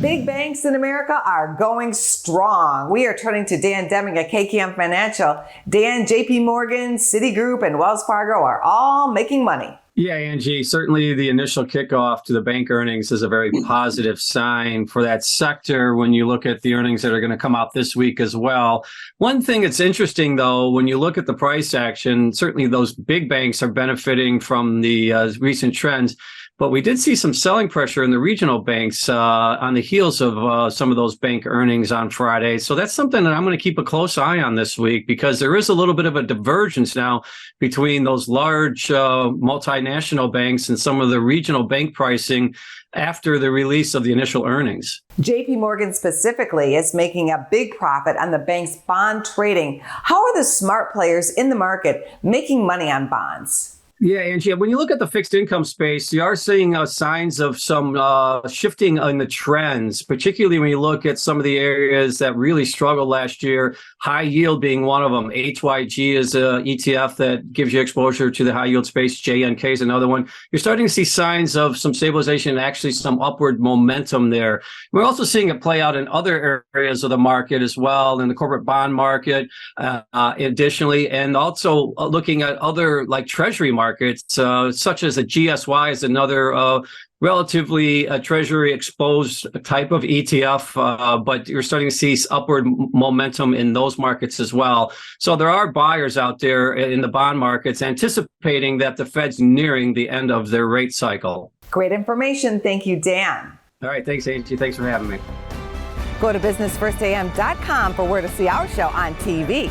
Big banks in America are going strong. We are turning to Dan Deming at KKM Financial. Dan, JP Morgan, Citigroup, and Wells Fargo are all making money. Yeah, Angie, certainly the initial kickoff to the bank earnings is a very positive sign for that sector when you look at the earnings that are going to come out this week as well. One thing that's interesting, though, when you look at the price action, certainly those big banks are benefiting from the recent trends. But we did see some selling pressure in the regional banks on the heels of some of those bank earnings on Friday. So that's something that I'm going to keep a close eye on this week, because there is a little bit of a divergence now between those large multinational banks and some of the regional bank pricing after the release of the initial earnings. JP Morgan specifically is making a big profit on the bank's bond trading. How are the smart players in the market making money on bonds? Yeah, Angie, when you look at the fixed income space, you are seeing signs of some shifting in the trends, particularly when you look at some of the areas that really struggled last year, high yield being one of them. HYG is an ETF that gives you exposure to the high yield space. JNK is another one. You're starting to see signs of some stabilization and actually some upward momentum there. We're also seeing it play out in other areas of the market as well, in the corporate bond market, additionally, and also looking at other like treasury markets, such as a GSY is another relatively treasury exposed type of ETF, but you're starting to see upward momentum in those markets as well. So there are buyers out there in the bond markets anticipating that the Fed's nearing the end of their rate cycle. Great information. Thank you, Dan. All right. Thanks, Angie. Thanks for having me. Go to businessfirstam.com for where to see our show on TV.